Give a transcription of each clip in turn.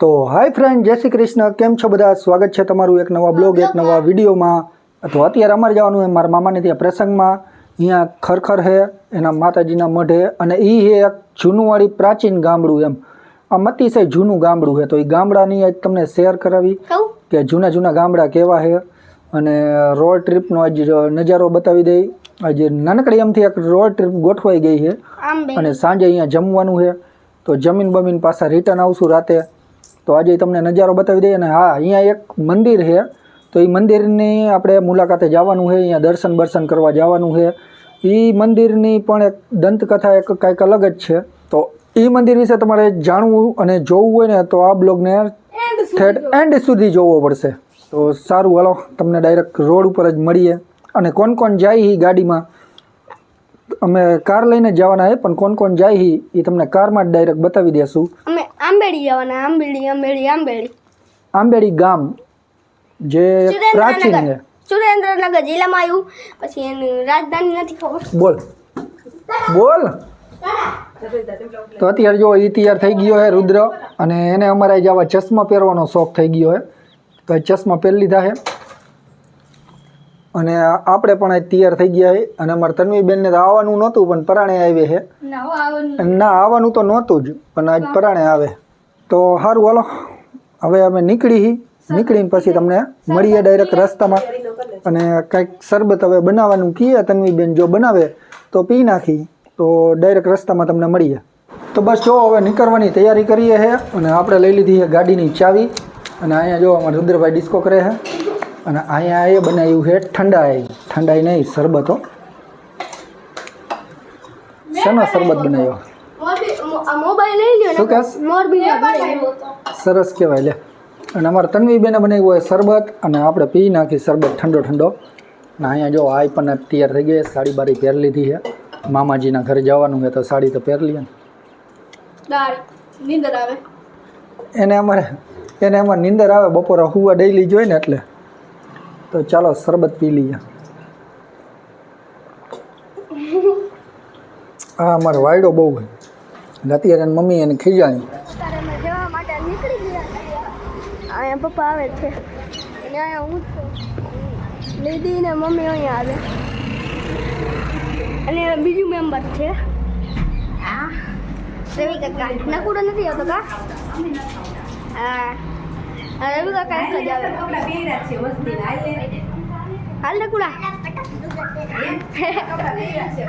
તો હાય ફ્રેન્ડ, જય શ્રી કૃષ્ણ. કેમ છો બધા? સ્વાગત છે તમારું એક નવા બ્લોગ, એક નવા વિડીયોમાં. તો અત્યારે અમારે જવાનું છે મારા મામાને ત્યાં પ્રસંગમાં. અહીંયા ખરખર છે એના માતાજીના મઢે, અને એ છે એક જૂનુંવાળી પ્રાચીન ગામડું. એમ આ અતિશય જૂનું ગામડું છે. તો એ ગામડાની આજ તમને શેર કરાવી કે જૂના જૂના ગામડા કેવા છે, અને રોડ ટ્રીપનો આજ નજારો બતાવી દઈ. આજે નાનકડી એમથી એક રોડ ટ્રીપ ગોઠવાઈ ગઈ છે, અને સાંજે અહીંયા જમવાનું છે. તો જમીન બમીન પાછા રિટર્ન આવશું રાતે. તો આજે તમને નજારો બતાવી દઈએ. અને હા, અહીંયા એક મંદિર છે, તો એ મંદિરની આપણે મુલાકાતે જવાનું છે. અહીંયા દર્શન બર્શન કરવા જવાનું છે. એ મંદિરની પણ એક દંતકથા એક કાંઈક અલગ જ છે. તો એ મંદિર વિશે તમારે જાણવું અને જોવું હોય ને તો આ બ્લોગને એન્ડ સુધી જોવો પડશે. તો સારું, હાલો તમને ડાયરેક્ટ રોડ ઉપર જ મળીએ. અને કોણ કોણ જાય એ ગાડીમાં, અમે કાર લઈને જવાના છે, પણ કોણ કોણ જાય એ તમને કારમાં જ ડાયરેક્ટ બતાવી દેશું. અમે આંબેડી જવાના. આંબેડી ગામ જે પ્રાચીન છે, સુરેન્દ્રનગર જિલ્લામાં આવ્યું. પછી એની રાજધાની નથી ખબર. બોલ. તો અત્યારે જો એ તૈયાર થઈ ગયો છે રુદ્ર, અને એને અમારે જવા ચશ્મા પહેરવાનો શોખ થઈ ગયો છે. તો એ ચશ્મા પહેરી લીધા છે, અને આપણે પણ તૈયાર થઈ ગયા છે. અને અમારા તન્વીબેનને તો આવવાનું નહોતું, પણ પરાણે આવે છે. ના, આવવાનું તો નહોતું જ, પણ આજ પરાણે આવે. તો સારું, હાલો હવે અમે નીકળીને પછી તમને મળીએ ડાયરેક્ટ રસ્તામાં. અને કંઈક શરબત હવે બનાવવાનું કહીએ તન્વીબેન, જો બનાવે તો પી નાખી, તો ડાયરેક્ટ રસ્તામાં તમને મળીએ. તો બસ જો હવે નીકળવાની તૈયારી કરીએ છે, અને આપણે લઈ લીધી છે ગાડીની ચાવી. અને અહીંયા જો અમારા રુદ્રભાઈ ડિસ્કો કરે છે, અને અહીંયા એ બનાવ્યું છે ઠંડાઈ નહીં, શરબતો. શેનો શરબત બનાવ્યો? શું કહેશ? સરસ કહેવાય લે. અને અમારા તન્વીબેને બનાવ્યું હોય શરબત, અને આપણે પી નાખી શરબત ઠંડો. અને અહીંયા જો આ પણ તૈયાર થઈ ગઈ, સાડી બારી પહેરી લીધી છે. મામાજીના ઘરે જવાનું છે તો સાડી તો પહેરી લઈએ ને. એને અમારે નીંદર આવે, બપોરે હુવા ડેઈલી જોઈએ ને, એટલે. તો ચાલો શરબત પી લઈએ. હા, અમારો વાયડો બહુ હોય. અત્યારે મમ્મી એને ખીજાણી. જવા માટે નીકળી ગયા. અહીંયા પપ્પા આવે છે, અને અહીંયા હું છું, લીધી ને મમ્મી અહીંયા આવે. અને બીજું મેમ્બર છે રવિ કાકા. નકુડો નથી આવતો કા? હા, રવિ કાકા એક જ આવે. હાલ નકુડા.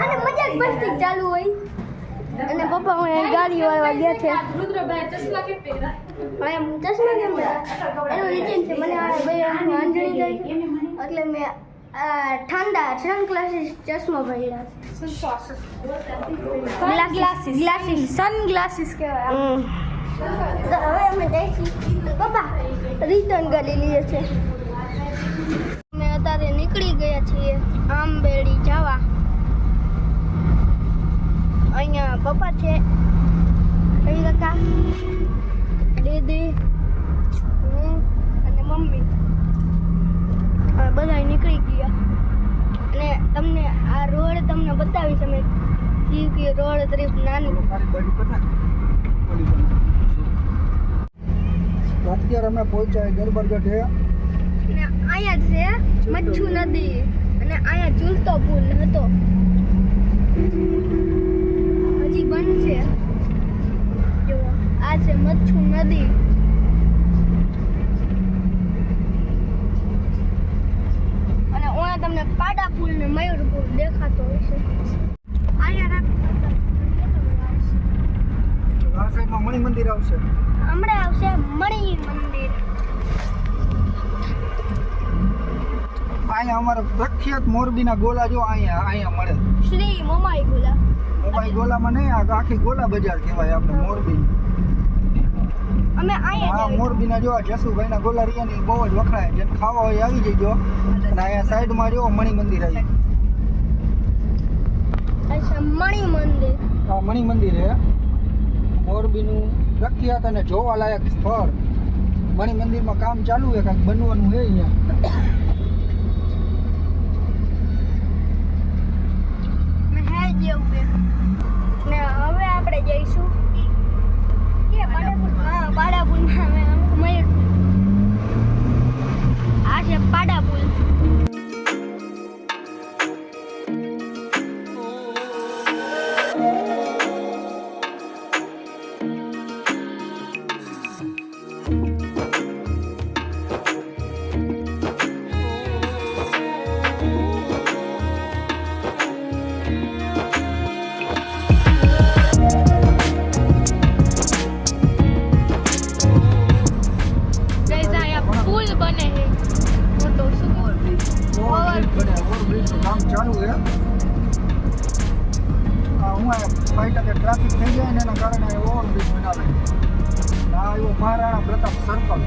અને મજાક મસ્તી ચાલુ હોય. અને પપ્પા હું ગાડી વાળવા ગયા છે. ચશ્મા કેમ પહેર્યા? એનું રીઝન છે, મને આ બે આંજણી ગઈ, એટલે મેં ઠંડા સનગ્લાસીસ ચશ્મા પહેર્યા છે. સનગ્લાસીસ કહેવાય. તો હવે અમે જઈશું. પપ્પા રિટર્ન ગાડી લઈએ છે. અમે અત્યારે નીકળી ગયા છીએ આંબેડી જવા. અહીંયા પપ્પા છે, રવિ કાકા, દીદી, હું અને મમ્મી બધા નીકળી ગયા. અને તમને આ રોડ તમને બતાવીશ અમે કે રોડ તરફ નાની. અત્યારે અમે પહોંચ્યા ગરબરગઢ છે, અને અહીંયા છે મચ્છુ નદી, અને અહીંયા ઝૂલતો પુલ હતો, હજી બનશે. જો આ છે મચ્છુ નદી. અને ઓયા તમને પાડા પુલ ને મયુર પુલ દેખાતો હશે. અહીંયા આ સાઈડમાં મણિ મંદિર આવશે. હમણાં આવશે મણિ મંદિર. અહીંયા અમારા પ્રખ્યાત મોરબીના ગોલા જો અહીંયા મળે. શ્રી મોમાઈ ગોલા. મોમાઈ ગોલામાં નહીં, આ આખી ગોલા બજાર કહેવાય આપણે મોરબી. અમે અહીંયા મોરબીના જો જસુભાઈના ગોલા રહ્યા ને બહુ જ વખણાય. જેમ ખાવા હોય આવી જજો. અને અહીંયા સાઈડમાં જો મણિ મંદિર આવી. અચ્છા, મણિ મંદિર. આ મણિ મંદિર છે મોરબીનું પ્રખ્યાત અને જોવાલાયક સ્થળ. મણિ મંદિરમાં કામ ચાલુ છે, કાંઈક બનવાનું છે અહીંયા. ને હવે આપણે જઈશું કે બાળાપુર. હા, બાળાપુરમાં અમે મહારાણા પ્રતાપ સર્કલ.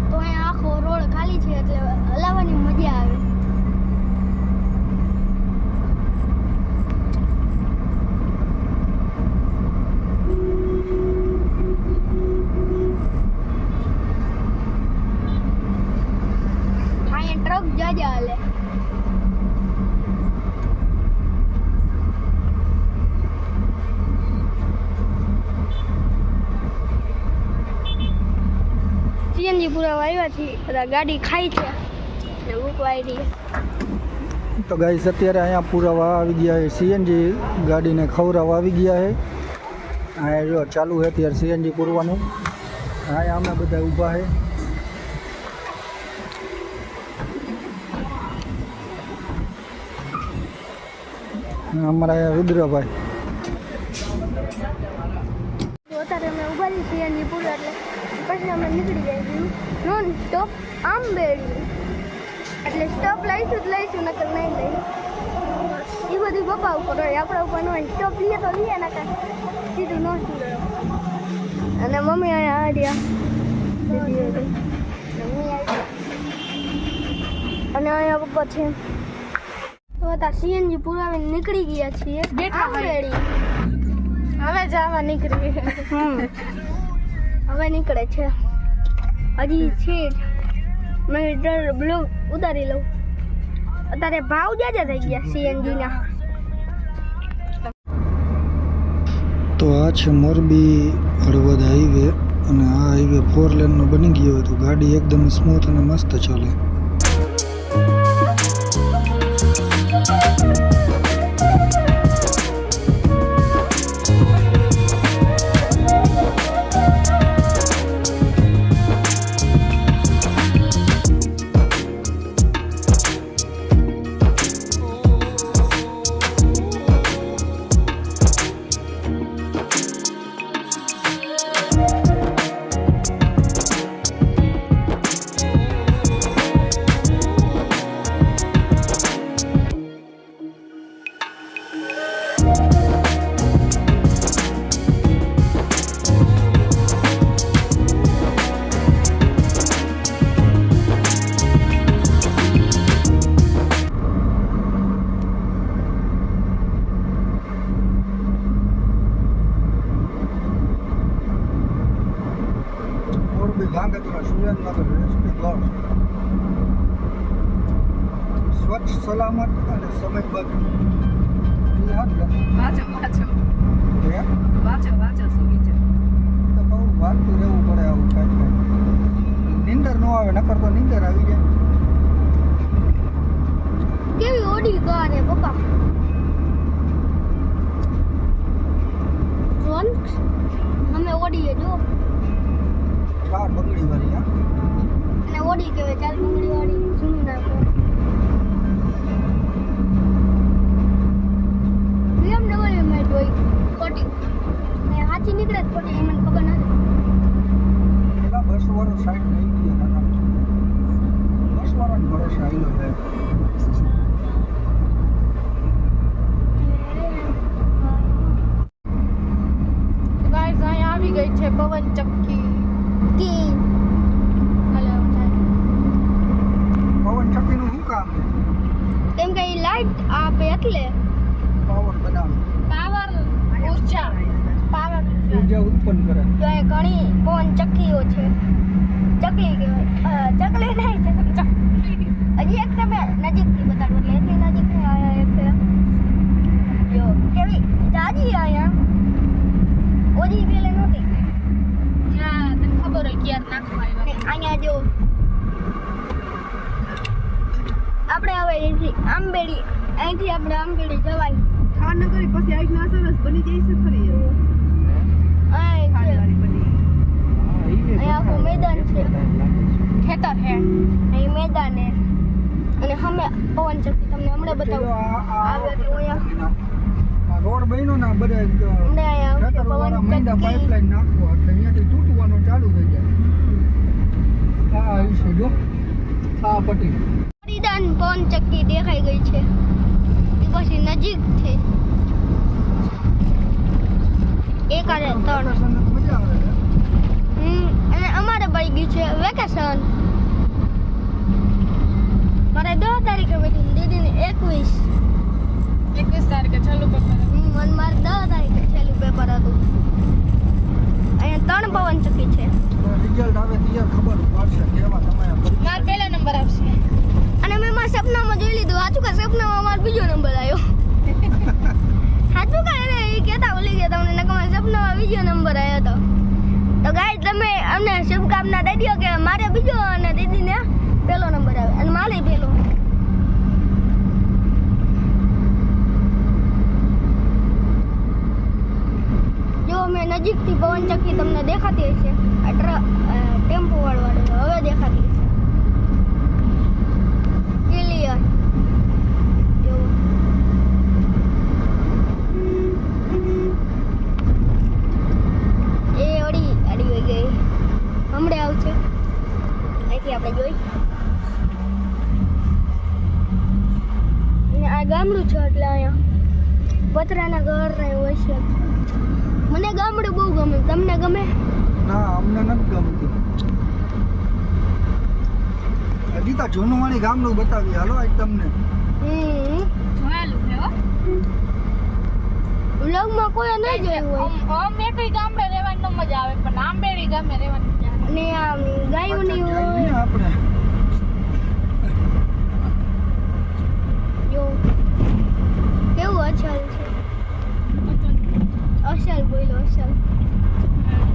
તો અહીંયા આખો રોડ ખાલી છે એટલે હલાવવાની મજા આવે. અહીંયા ટ્રક જાજા હાલે. સીએનજી પૂરા આવ્યા છે, બધા ગાડી ખાઈ છે ને ભૂખ વાળી. તો ગાઈસ અત્યારે અહીંયા પુરાવા આવી ગયા છે, સીએનજી ગાડીને ખવડાવવા આવી ગયા છે. આ જો ચાલુ છે અત્યારે સીએનજી પૂરવાનું. અહીંયા અમે બધા ઊભા છે. અમારા રુદ્રભાઈ તો અત્યારે અમે ઉભા છીએ સીએનજી પૂરા એટલે પછી અમે નીકળી જઈશું નોન સ્ટોપ આંબેડી. એટલે સ્ટોપ લઈશું જ લઈશું, નકર નહીં લઈ. એ બધું પપ્પા ઉપર હોય, આપણા ઉપર ન હોય. સ્ટોપ લઈએ તો લઈએ, નકર સીધું ન સીધું. અને મમ્મી અહીંયા આ રહ્યા મમ્મી આવી અને અહીંયા પપ્પા છે. તો અત્યારે સીએનજી પુરાવીને નીકળી ગયા છીએ. આંબેડી હવે જવા નીકળી. હવે નીકળે છે. હજી છે મેં બ્લોગ ઉતારી લઉં. અત્યારે ભાવ જાજા થઈ ગયા સીએનજી ના. તો આ છે મોરબી હળવદ હાઈવે અને આ હાઈવે 4 લેનનો બની ગયો તો ગાડી એકદમ સ્મૂથ અને મસ્ત ચાલે. ગાંગધ્રા સુરેન્દ્રનગર એસટી ગઢ સ્વચ્છ સલામત અને સમયબદ્ધ. વાંચો સુવિચાર તો બહુ વાંચતું રહેવું પડે. આવું કાંઈ નીંદર ન આવે, નકર તો નીંદર આવી જાય. કેવી ઓડી કાર હે પપ્પા. જોન અમે ઓડી જો 4 બગડી વાળી. હા અને ઓડી કહેવાય 4 બંગડી વાળી જૂનું નામ. BMW માં જોઈ ખોટી ને હાચી નીકળે જ ખોટી, મને ખબર નથી. પેલા બસ વાળો સાઈડ નહીં ગયા હતા. બસ વાળાને ભરોસે આવેલો છે. ગાઈસ અહીંયા આવી ગઈ છે પવન ચક્કી. કી પવન ચક્કીનું શું કામ છે? કેમ કે ઈ લાઈટ આપે એટલે પાવર બનાવે, પાવર ઉર્જા ઉર્જા ઉત્પન્ન કરે. તો એ ઘણી પવન ચક્કીઓ છે. ચકલી કહેવાય. ચકલી નહીં, ચકલી. હજી એક તમે નજીકથી બતાડો એટલે એટલી નજીકથી આયા એક જો કેવી જાજી આયા ઓજી પેલે નહોતી. હા તને ખબર હોય ક્યારે નાખવા અને આવ્યા. અહીંયા જો આપણે હવે અહીંથી આંબેડી આંબેડી જવાય. ખાવા ન કરી પછી આઈના સરસ બની જાય છે ખરી. અહીં છે. બની અહીંયા આખું મેદાન છે. ખેતર હે અહીં મેદાન હે અને અમે પવન ચક્કી તમને હમણાં બતાવું. આવે તો અહીંયા આ રોડ બન્યો ને બધા હમણાં અહીંયા આવશે ખેતરવાળા પવન માંડ્યા ચક્કી. પાઇપલાઇન નાખવા એટલે અહીંયાથી તૂટવાનું ચાલુ થઈ જાય. આ છે જો આ પટ્ટી. પરિધાન પવન પવનચક્કી દેખાઈ ગઈ છે એ પછી નજીકથી એક આરે 3 મજા આવે અને અમારે પડી ગયું છે વેકેશન મારે 10 તારીખે બેઠી દીદીને 21 તારીખે છેલ્લું પેપર મને મારે 10 તારીખે છેલ્લું પેપર હતું અહીંયા 3 પવનચક્કી છે રિઝલ્ટ આવે ત્યારે ખબર પડશે કેવા તમારા મારો પહેલો નંબર આવશે અને મેં મારા સપનામાં જોઈ લીધું સાચું કે સપનામાં મારો બીજો નંબર આવ્યો સાચું કે એને એ કહેતા ભૂલી ગયા તમને નકર મારા સપનામાં બીજો નંબર આવ્યો હતો તો ગાઈસ તમે અમને શુભકામના દઈ દો કે મારે બીજો અને દીદીને પહેલો નંબર આવે અને મારે પહેલો જો મેં નજીકથી પવનચક્કી તમને દેખાતી હશે ટેમ્પો વાળો હવે દેખાતી હશે ક્લિયર જો એ અડી વઈ ગઈ હમણાં આવશે અહીંથી આપણે જોઈ અને આ ગામડું છે એટલે અહીંયા પતરાના ઘર ને હોય છે મને ગામડું બહુ ગમે તમને ગમે ના અમને નથી ગમતું હજી તો જૂનું વાળી ગામનું બતાવી હાલો આજ તમને જોયેલું છે હો વ્લોગમાં કોઈ નહીં જોયું હોય અમે કઈ ગામડે રહેવાની મજા આવે પણ આંબેડી ગામે રહેવાની મજા આવે અને આ ગાયોની જઈએ હોય આપણે જો કેવું અસલ છે અસલ બોલો અસલ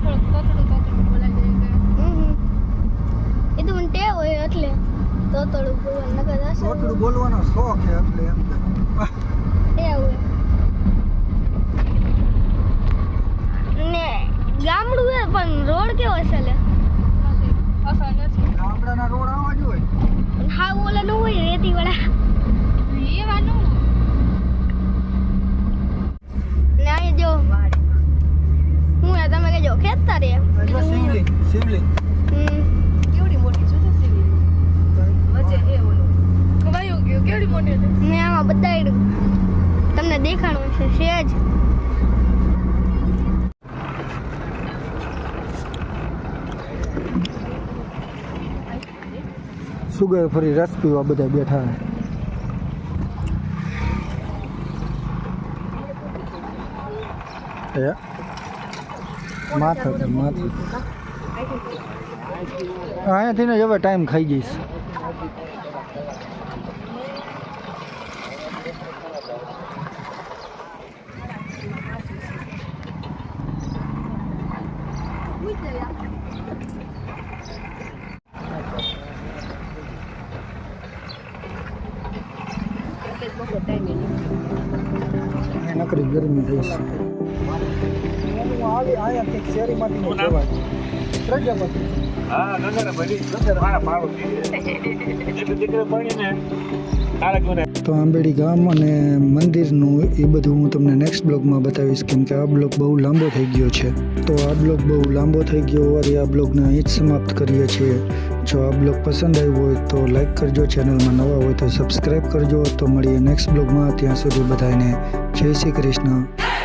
થોડુંક તોતડું બોલાઈ જાય એ તો મને ટેવ હોય એટલે તોતડું બોલવાનું નકર અસલ થોડું બોલવાનો શોખ છે એટલે એમ કે ટેવ હોય ને ગામડું હે પણ રોડ કેવો અસલ હે અસર નથી ગામડાના રોડ આવા જ હોય હા ઓલા નું હોય રેતી વાળા એવાનું ને અહીં જો હું હે તમે કહેજો ખેતર હે એટલે શિવલિંગ કેવડી મોટી છે તો સીવી વચ્ચે એ ઓલું કવાયું ગયું કેવડી મોટી હતી મેં આમાં બતાવ્યું તમને દેખાડવું છે સેજ સુગર ફરી રસ પીવા બધા બેઠા હે માથા અહીંયાથી ને જ હવે ટાઈમ ખાઈ જઈશ નકરી ગરમી થઈ છે આવી આયા કંઈક શેરીમાંથી જવાય પ્રજાપતિ હા નગર બની મારા પાડો દીકરે પડીને તો આંબેડી ગામ અને મંદિરનું એ બધું હું તમને નેક્સ્ટ બ્લોગમાં બતાવીશ કેમ કે આ બ્લોગ બહુ લાંબો થઈ ગયો છે તો આ બ્લોગ બહુ લાંબો થઈ ગયો હોવાથી આ બ્લોગને અહીં જ સમાપ્ત કરીએ છીએ જો આ બ્લોગ પસંદ આવ્યો હોય તો લાઈક કરજો ચેનલમાં નવા હોય તો સબસ્ક્રાઈબ કરજો તો મળીએ નેક્સ્ટ બ્લોગમાં ત્યાં સુધી બધાને જય શ્રી કૃષ્ણ